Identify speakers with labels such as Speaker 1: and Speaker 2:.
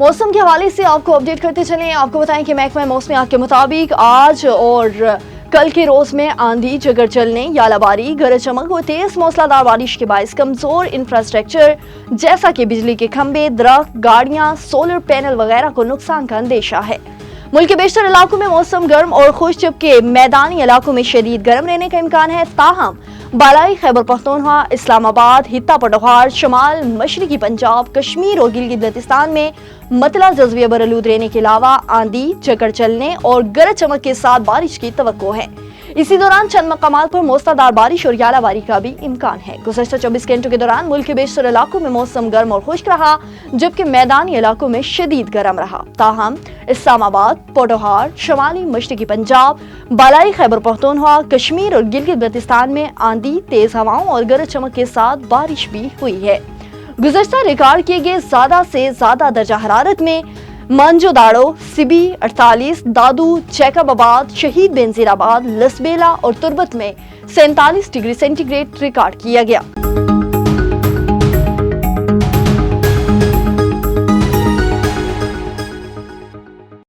Speaker 1: मौसम के हवाले से आपको अपडेट करते चलें। आपको बताएं कि महकमा मौसमियात के मुताबिक आज और कल के रोज में आंधी, झगड़ चलने, यालाबारी, गरज चमक और तेज मौसलाधार बारिश के बायस कमजोर इंफ्रास्ट्रक्चर जैसा कि बिजली के खंभे, दरख्त, गाड़ियां, सोलर पैनल वगैरह को नुकसान का अंदेशा है। मुल्क के बेशतर इलाकों में मौसम गर्म और खुश, जबकि मैदानी इलाकों में शदीद गर्म रहने का इम्कान है। ताहम बालाई खैबर पख्तूनख्वा, इस्लामाबाद, हित्ता पटवार, शमाल मशरकी पंजाब, कश्मीर और गिलगित बल्तिस्तान में मतला जज़्विया बरआलूद रहने के अलावा आंधी, झकड़ चलने और गरज चमक के साथ बारिश की तवक्को है। इसी दौरान चंद मकामात पर मूसलाधार बारिश और यालाबारी का भी इम्कान है। गुज़श्ता 24 घंटों के दौरान मुल्क के बेशतर इलाकों में मौसम गर्म और खुश्क रहा, जबकि मैदानी इलाकों में शदीद गर्म रहा। ताहम इस्लामाबाद, पोठोहार, शमाली मशरकी पंजाब, बालाई खैबर पख्तूनख्वा, कश्मीर और गिलगित बल्तिस्तान में आंधी, तेज हवाओं और गरज चमक के साथ बारिश भी हुई है। गुज़श्ता रिकॉर्ड किए गए ज्यादा से ज्यादा दर्जा हरारत में मंजोदाड़ो, सिबी 48, दादू, जैकबाबाद, शहीद बेनजीराबाद, लसबेला और तुर्बत में 47 डिग्री सेंटीग्रेड रिकॉर्ड किया गया।